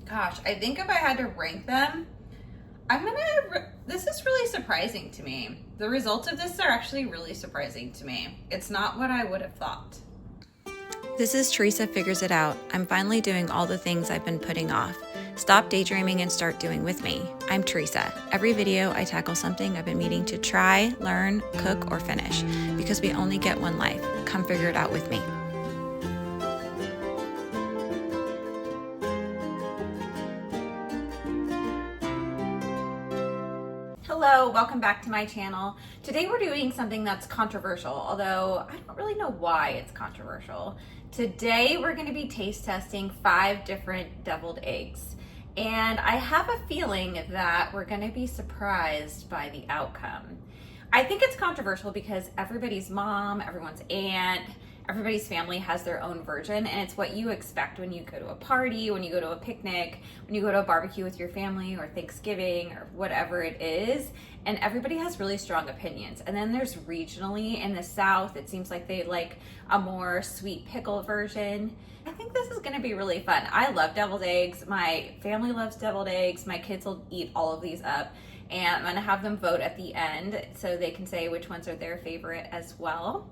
Gosh, I think if I had to rank them, this is really surprising to me. The results of this are actually really surprising to me. It's not what I would have thought. This is Teresa Figures It Out. I'm finally doing all the things I've been putting off. Stop daydreaming and start doing with me. I'm Teresa. Every video I tackle something I've been meaning to try, learn, cook, or finish, because we only get one life. Come figure it out with me. Hello, welcome back to my channel. Today we're doing something that's controversial, although I don't really know why it's controversial. Today we're going to be taste testing 5 different deviled eggs. And I have a feeling that we're going to be surprised by the outcome. I think it's controversial because everybody's mom, everyone's aunt, everybody's family has their own version, and it's what you expect when you go to a party, when you go to a picnic, when you go to a barbecue with your family or Thanksgiving or whatever it is, and everybody has really strong opinions. And then there's regionally, in the South, it seems like they like a more sweet pickle version. I think this is gonna be really fun. I love deviled eggs. My family loves deviled eggs. My kids will eat all of these up, and I'm gonna have them vote at the end so they can say which ones are their favorite as well.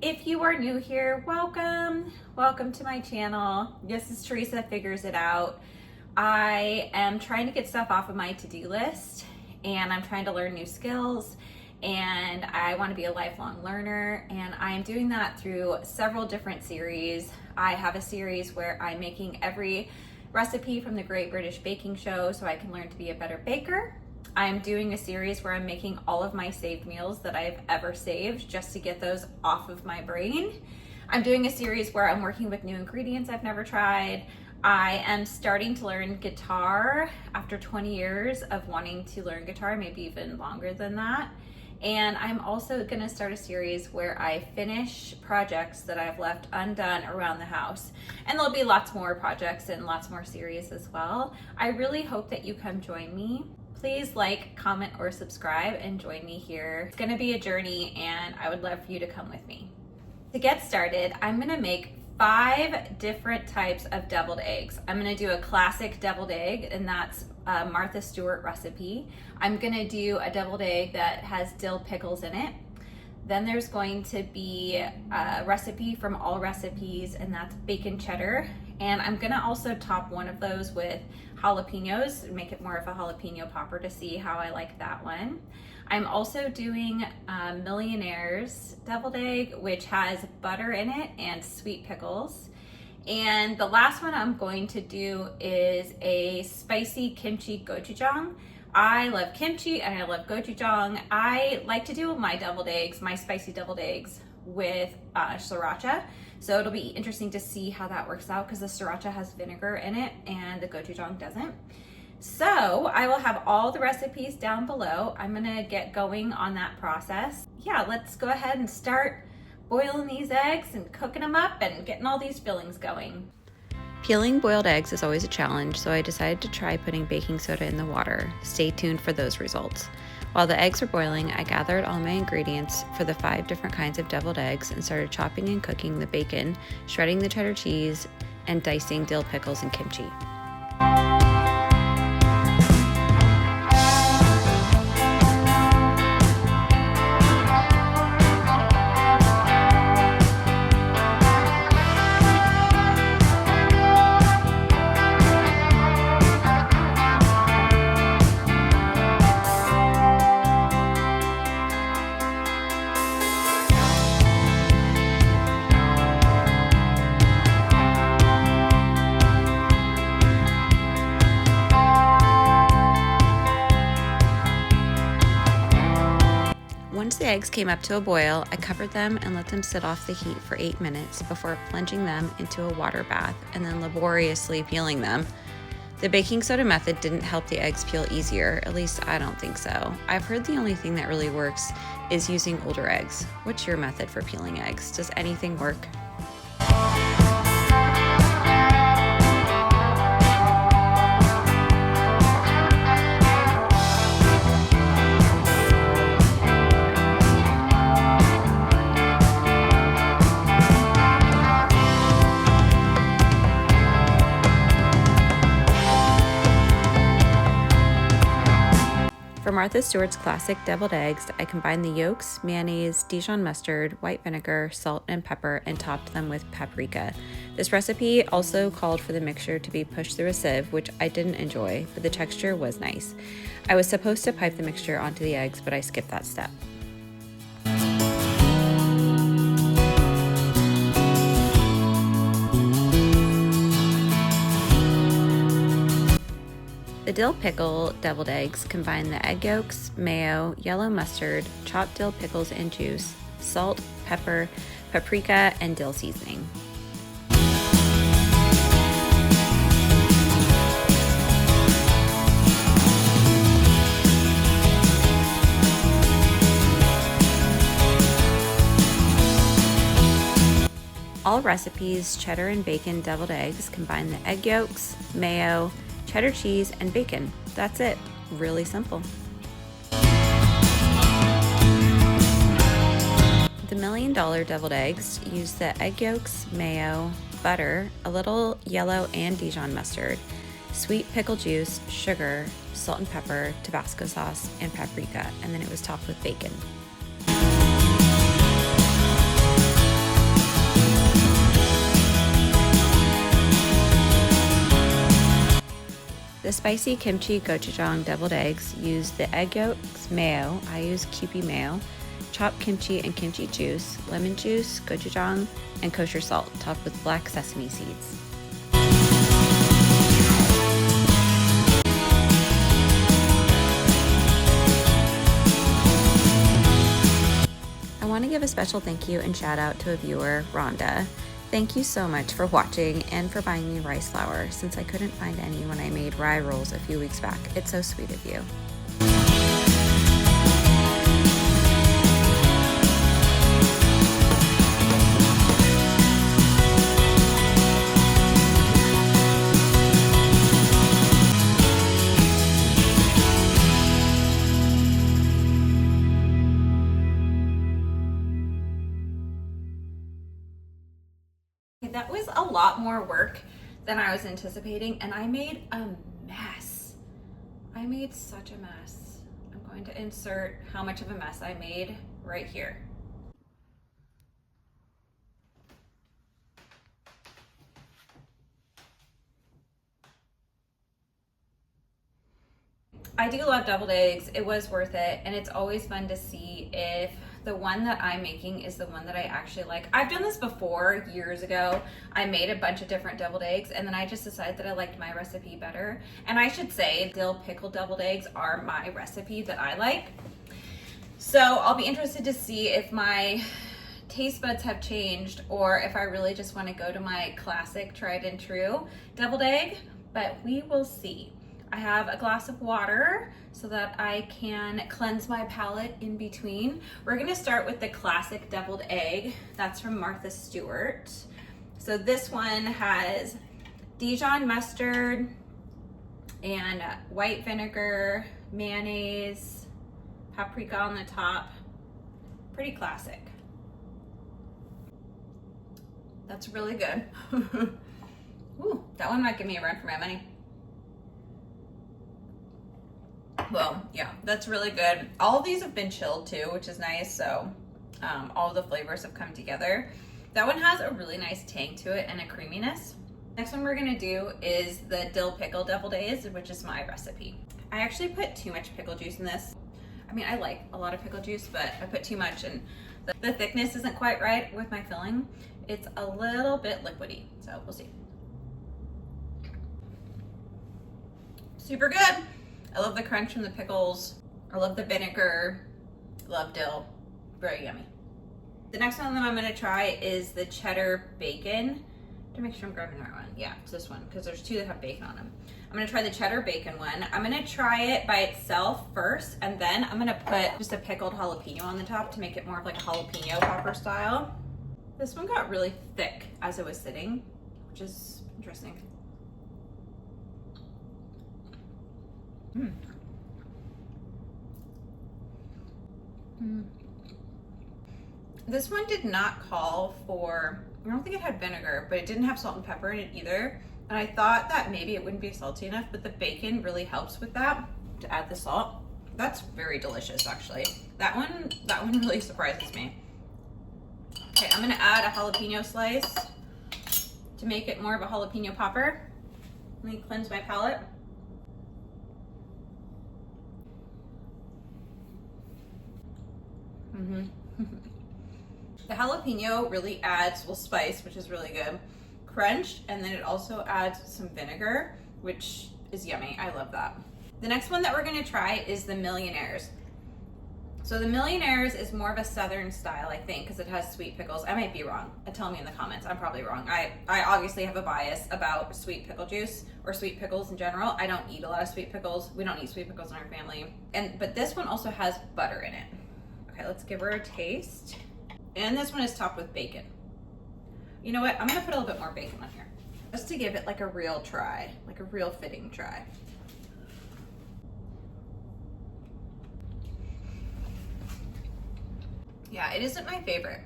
If you are new here, welcome. Welcome to my channel. This is Teresa Figures It Out. I am trying to get stuff off of my to-do list, and I'm trying to learn new skills, and I want to be a lifelong learner, and I am doing that through several different series. I have a series where I'm making every recipe from the Great British Baking Show so I can learn to be a better baker. I'm doing a series where I'm making all of my saved meals that I've ever saved just to get those off of my brain. I'm doing a series where I'm working with new ingredients I've never tried. I am starting to learn guitar after 20 years of wanting to learn guitar, maybe even longer than that. And I'm also gonna start a series where I finish projects that I've left undone around the house. And there'll be lots more projects and lots more series as well. I really hope that you come join me. Please like, comment, or subscribe and join me here. It's gonna be a journey, and I would love for you to come with me. To get started, I'm gonna make 5 different types of deviled eggs. I'm gonna do a classic deviled egg, and that's a Martha Stewart recipe. I'm gonna do a deviled egg that has dill pickles in it. Then there's going to be a recipe from All Recipes, and that's bacon cheddar. And I'm gonna also top one of those with jalapenos and make it more of a jalapeno popper to see how I like that one. I'm also doing Millionaire's deviled egg, which has butter in it and sweet pickles. And the last one I'm going to do is a spicy kimchi gochujang. I love kimchi and I love gochujang. I like to do my deviled eggs, my spicy deviled eggs, with sriracha. So it'll be interesting to see how that works out because the sriracha has vinegar in it and the gochujang doesn't. So I will have all the recipes down below. I'm gonna get going on that process. Yeah, let's go ahead and start boiling these eggs and cooking them up and getting all these fillings going. Peeling boiled eggs is always a challenge, so I decided to try putting baking soda in the water. Stay tuned for those results. While the eggs were boiling, I gathered all my ingredients for the 5 different kinds of deviled eggs and started chopping and cooking the bacon, shredding the cheddar cheese, and dicing dill pickles and kimchi. Once the eggs came up to a boil, I covered them and let them sit off the heat for 8 minutes before plunging them into a water bath and then laboriously peeling them. The baking soda method didn't help the eggs peel easier, at least I don't think so. I've heard the only thing that really works is using older eggs. What's your method for peeling eggs? Does anything work? Martha Stewart's classic deviled eggs, I combined the yolks, mayonnaise, Dijon mustard, white vinegar, salt, and pepper, and topped them with paprika. This recipe also called for the mixture to be pushed through a sieve, which I didn't enjoy, but the texture was nice. I was supposed to pipe the mixture onto the eggs, but I skipped that step. The dill pickle deviled eggs combine the egg yolks, mayo, yellow mustard, chopped dill pickles and juice, salt, pepper, paprika, and dill seasoning. All recipes, cheddar and bacon deviled eggs combine the egg yolks, mayo, cheddar cheese, and bacon. That's it. Really simple. The $1 Million deviled eggs use the egg yolks, mayo, butter, a little yellow and Dijon mustard, sweet pickle juice, sugar, salt and pepper, Tabasco sauce, and paprika, and then it was topped with bacon. The spicy kimchi gochujang deviled eggs use the egg yolks, mayo, I use Kewpie mayo, chopped kimchi and kimchi juice, lemon juice, gochujang, and kosher salt, topped with black sesame seeds. I want to give a special thank you and shout out to a viewer, Rhonda. Thank you so much for watching and for buying me rice flour since I couldn't find any when I made rye rolls a few weeks back. It's so sweet of you. That was a lot more work than I was anticipating, and I made a mess. I made such a mess. I'm going to insert how much of a mess I made right here. I do love deviled eggs. It was worth it, and it's always fun to see if the one that I'm making is the one that I actually like. I've done this before years ago. I made a bunch of different deviled eggs, and then I just decided that I liked my recipe better. And I should say dill pickle deviled eggs are my recipe that I like. So I'll be interested to see if my taste buds have changed or if I really just want to go to my classic tried and true deviled egg, but we will see. I have a glass of water so that I can cleanse my palate in between. We're gonna start with the classic deviled egg. That's from Martha Stewart. So this one has Dijon mustard and white vinegar, mayonnaise, paprika on the top. Pretty classic. That's really good. Ooh, that one might give me a run for my money. Well, yeah, that's really good. All of these have been chilled too, which is nice. So all the flavors have come together. That one has a really nice tang to it and a creaminess. Next one we're gonna do is the dill pickle deviled eggs, which is my recipe. I actually put too much pickle juice in this. I mean, I like a lot of pickle juice, but I put too much and the thickness isn't quite right with my filling. It's a little bit liquidy, so we'll see. Super good. I love the crunch from the pickles. I love the vinegar. Love dill. Very yummy. The next one that I'm gonna try is the cheddar bacon. To make sure I'm grabbing the right one. Yeah, it's this one, because there's two that have bacon on them. I'm gonna try the cheddar bacon one. I'm gonna try it by itself first, and then I'm gonna put just a pickled jalapeno on the top to make it more of like a jalapeno popper style. This one got really thick as it was sitting, which is interesting. This one did not call for, I don't think it had vinegar, but it didn't have salt and pepper in it either. And I thought that maybe it wouldn't be salty enough, but the bacon really helps with that, to add the salt. That's very delicious, actually. That one really surprises me. Okay, I'm gonna add a jalapeno slice to make it more of a jalapeno popper. Let me cleanse my palate. The jalapeno really adds, well, spice, which is really good, crunch, and then it also adds some vinegar, which is yummy. I love that. The next one that we're gonna try is the Millionaires. So the Millionaires is more of a southern style, I think, because it has sweet pickles. I might be wrong. Tell me in the comments. I'm probably wrong. I obviously have a bias about sweet pickle juice or sweet pickles in general. I don't eat a lot of sweet pickles. We don't eat sweet pickles in our family. But this one also has butter in it. Okay, let's give her a taste. And this one is topped with bacon. You know what? I'm gonna put a little bit more bacon on here, just to give it like a real try, like a real fitting try. Yeah, it isn't my favorite.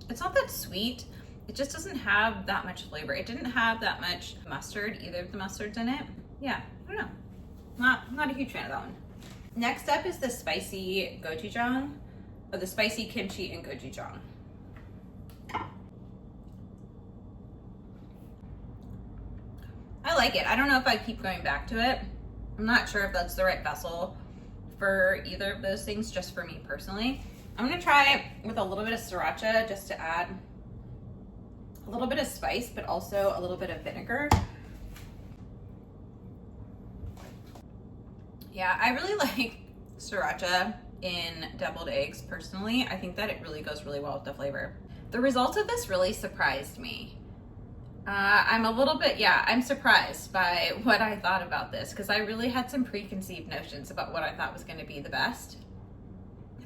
It's not that sweet. It just doesn't have that much flavor. It didn't have that much mustard, either of the mustards in it. Yeah, I don't know. Not a huge fan of that one. Next up is the spicy gochujang, or the spicy kimchi and gochujang. I like it. I don't know if I keep going back to it. I'm not sure if that's the right vessel for either of those things, just for me personally. I'm gonna try it with a little bit of sriracha just to add a little bit of spice, but also a little bit of vinegar. Yeah, I really like sriracha in deviled eggs personally. I think that it really goes really well with the flavor. The results of this really surprised me. I'm surprised by what I thought about this, because I really had some preconceived notions about what I thought was going to be the best.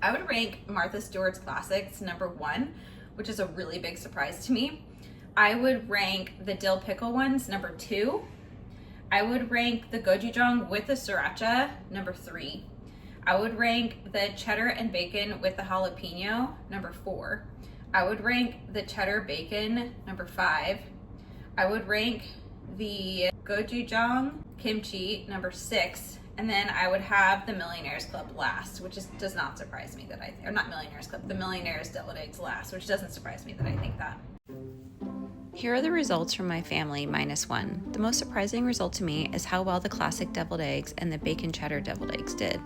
I would rank Martha Stewart's Classics #1, which is a really big surprise to me. I would rank the dill pickle ones #2. I would rank the gochujang with the sriracha #3. I would rank the cheddar and bacon with the jalapeno #4. I would rank the cheddar bacon #5. I would rank the gochujang kimchi #6. And then I would have the Millionaires Club last, which does not surprise me that or not Millionaires Club, the Millionaires Deviled Eggs last, which doesn't surprise me that I think that. Here are the results from my family -1. The most surprising result to me is how well the classic deviled eggs and the bacon cheddar deviled eggs did,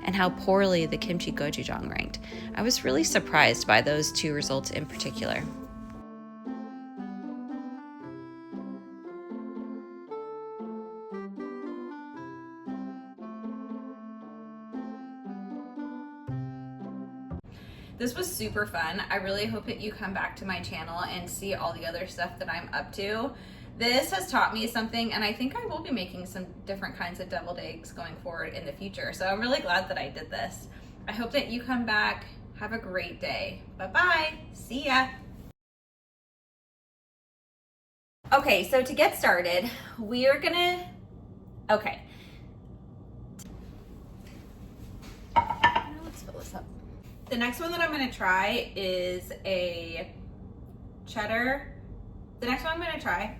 and how poorly the kimchi gochujang ranked. I was really surprised by those two results in particular. This was super fun. I really hope that you come back to my channel and see all the other stuff that I'm up to. This has taught me something, and I think I will be making some different kinds of deviled eggs going forward in the future. So I'm really glad that I did this. I hope that you come back. Have a great day. Bye-bye. See ya. Okay, so to get started, we are gonna, okay. Let's fill this up. The next one that I'm gonna try is a cheddar. The next one I'm gonna try